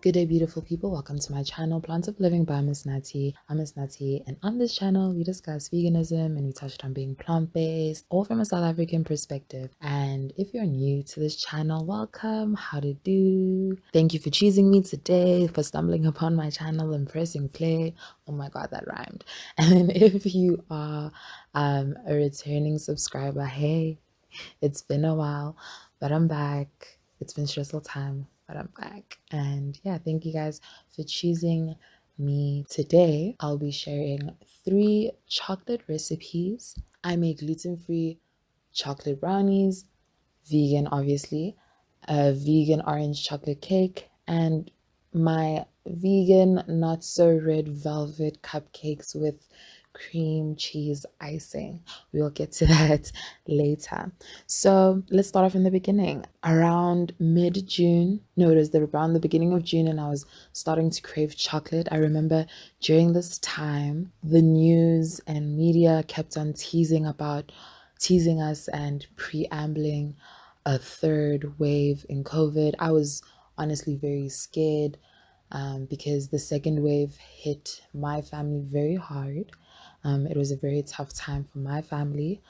Good day, beautiful people. Welcome to my channel, Plantiful Living by Miss Nathi. I'm Miss Nathi, and on this channel, we discuss veganism and we touched on being plant-based, all from a South African perspective. And if you're new to this channel, welcome. How to do? Thank you for choosing me today, for stumbling upon my channel and pressing play. Oh my God, that rhymed. And then if you are a returning subscriber, hey, it's been a while, but I'm back. It's been stressful time, but I'm back. And yeah, thank you guys for choosing me today. I'll be sharing 3 chocolate recipes. I make gluten-free chocolate brownies, vegan obviously, a vegan orange chocolate cake, and my vegan not so red velvet cupcakes with cream cheese icing. We'll get to that later. So let's start off in the beginning. Around mid-June, no, it was around the beginning of June, and I was starting to crave chocolate. I remember during this time, the news and media kept on teasing us and preambling a third wave in COVID. I was honestly very scared because the second wave hit my family very hard. It was a very tough time for my family.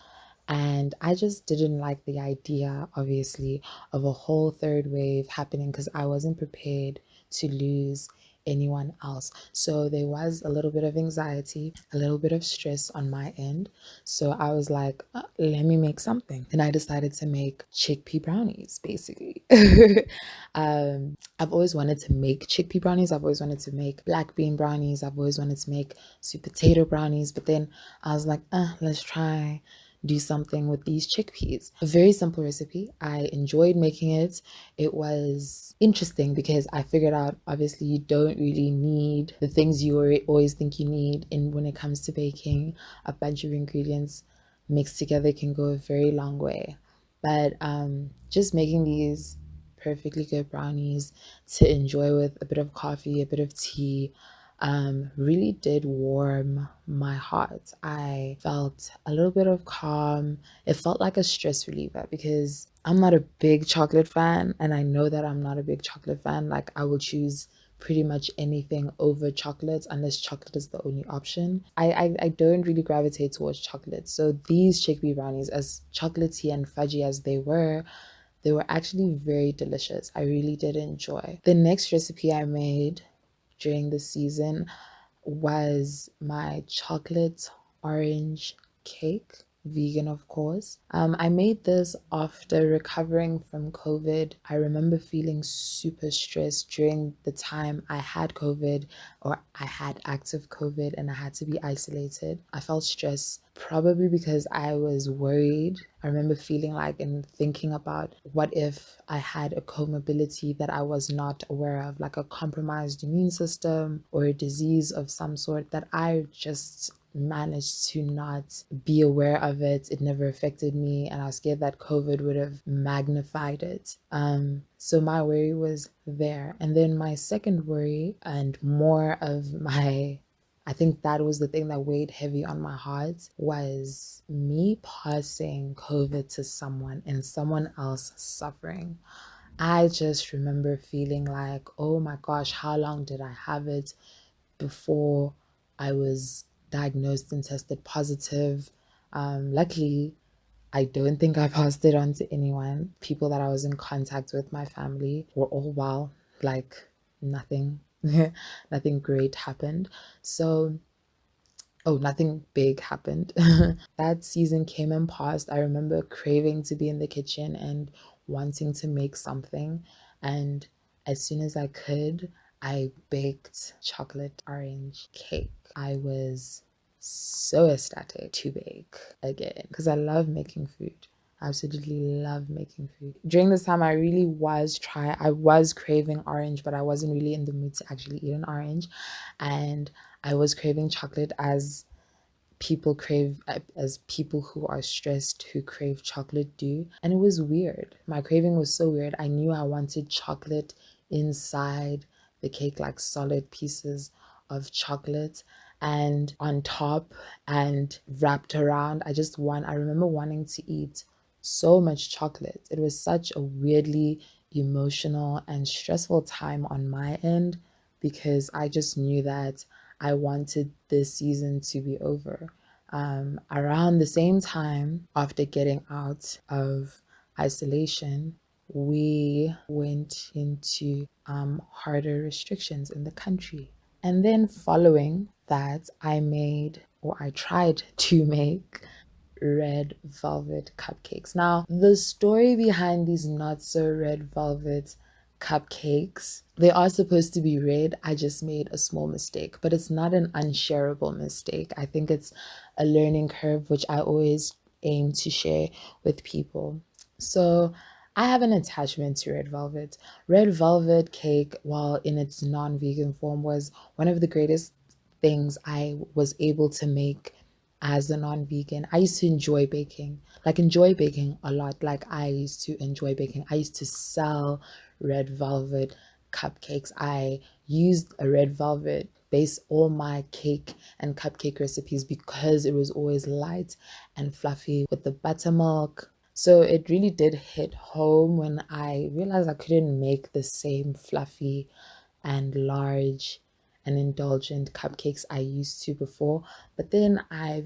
And I just didn't like the idea, obviously, of a whole third wave happening because I wasn't prepared to lose anyone else. So there was a little bit of anxiety, a little bit of stress on my end. So I was like, let me make something. And I decided to make chickpea brownies, basically. I've always wanted to make chickpea brownies. I've always wanted to make black bean brownies. I've always wanted to make sweet potato brownies. But then I was like, let's try do something with these chickpeas. A very simple recipe. I enjoyed making it. It was interesting because I figured out obviously you don't really need the things you always think you need in when it comes to baking. A bunch of ingredients mixed together can go a very long way. But just making these perfectly good brownies to enjoy with a bit of coffee, a bit of tea, really did warm my heart. I felt a little bit of calm. It felt like a stress reliever because I'm not a big chocolate fan, and I know that I'm not a big chocolate fan. Like, I will choose pretty much anything over chocolate unless chocolate is the only option. I don't really gravitate towards chocolate. So these chickpea brownies, as chocolatey and fudgy as they were actually very delicious. I really did enjoy. The next recipe I made during the season was my chocolate orange cake, vegan of course. I made this after recovering from COVID. I remember feeling super stressed during the time I had COVID, or I had active COVID and I had to be isolated. I felt stressed probably because I was worried. I remember feeling like and thinking about what if I had a comorbidity that I was not aware of, like a compromised immune system or a disease of some sort that I just managed to not be aware of it. It never affected me, and I was scared that COVID would have magnified it. So my worry was there. And then my second worry and more of my I think that was the thing that weighed heavy on my heart was me passing COVID to someone and someone else suffering. I just remember feeling like, oh my gosh, how long did I have it before I was diagnosed and tested positive? Luckily, I don't think I passed it on to anyone. People that I was in contact with, my family, were all well, like nothing, nothing great happened. So nothing big happened. That season came and passed. I remember craving to be in the kitchen and wanting to make something. And as soon as I could, I baked chocolate orange cake. I was so ecstatic to bake again because I love making food. Absolutely love making food. During this time, I was craving orange, but I wasn't really in the mood to actually eat an orange. And I was craving chocolate as people who are stressed who crave chocolate do. And it was weird. My craving was so weird. I knew I wanted chocolate inside the cake, like solid pieces of chocolate and on top and wrapped around. I remember wanting to eat so much chocolate. It was such a weirdly emotional and stressful time on my end because I just knew that I wanted this season to be over. Around the same time, after getting out of isolation, we went into harder restrictions in the country. And then following that, I tried to make red velvet cupcakes. Now, the story behind these not so red velvet cupcakes, they are supposed to be red. I just made a small mistake, but it's not an unshareable mistake. I think it's a learning curve, which I always aim to share with people. So, I have an attachment to red velvet. Red velvet cake, while in its non vegan form, was one of the greatest things I was able to make as a non-vegan. I used to enjoy baking a lot. Like I used to enjoy baking. I used to sell red velvet cupcakes. I used a red velvet base all my cake and cupcake recipes because it was always light and fluffy with the buttermilk. So it really did hit home when I realized I couldn't make the same fluffy and large and indulgent cupcakes I used to before. But then I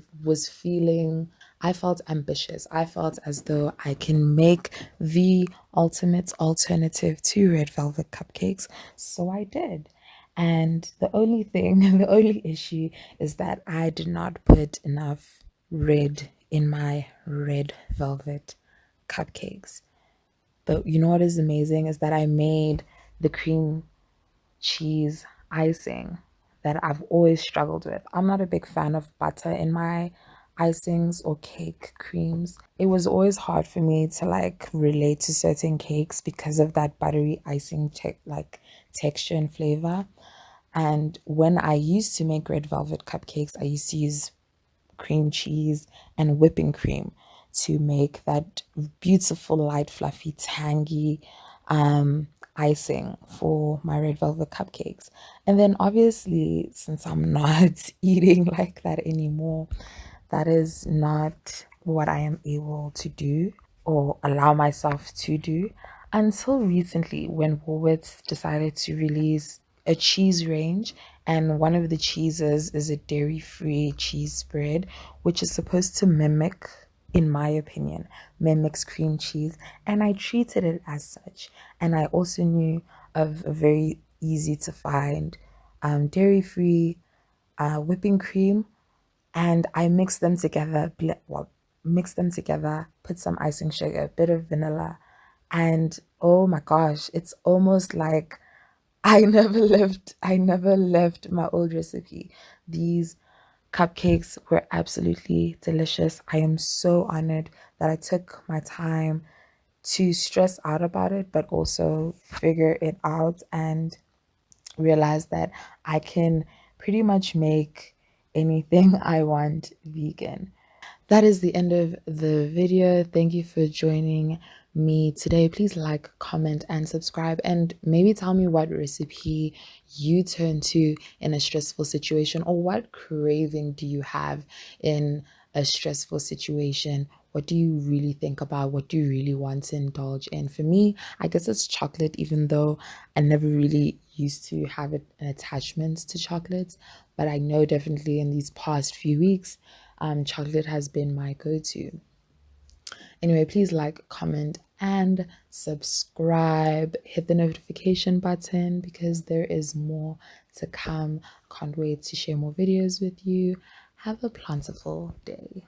felt ambitious. I felt as though I can make the ultimate alternative to red velvet cupcakes. So I did. And the only issue is that I did not put enough red in my red velvet cupcakes. But you know what is amazing is that I made the cream cheese icing that I've always struggled with. I'm not a big fan of butter in my icings or cake creams. It was always hard for me to like relate to certain cakes because of that buttery icing texture and flavor. And when I used to make red velvet cupcakes, I used to use cream cheese and whipping cream to make that beautiful, light, fluffy, tangy icing for my red velvet cupcakes. And then obviously, since I'm not eating like that anymore, that is not what I am able to do or allow myself to do until recently when Woolworths decided to release a cheese range, and one of the cheeses is a dairy-free cheese spread, which is supposed to mimic, in my opinion, mimics cream cheese, and I treated it as such. And I also knew of a very easy to find dairy-free whipping cream, and I mixed them together. Mix them together, put some icing sugar, a bit of vanilla, and oh my gosh, it's almost like I never left my old recipe. These cupcakes were absolutely delicious. I am so honored that I took my time to stress out about it, but also figure it out and realize that I can pretty much make anything I want vegan. That is the end of the video. Thank you for joining me today. Please like, comment, and subscribe, and maybe tell me what recipe you turn to in a stressful situation, or what craving do you have in a stressful situation. What do you really think about? What do you really want to indulge in? For me, I guess it's chocolate, even though I never really used to have an attachment to chocolates. But I know definitely in these past few weeks, chocolate has been my go-to. Anyway, please like, comment, and subscribe. Hit the notification button because there is more to come. Can't wait to share more videos with you. Have a plentiful day.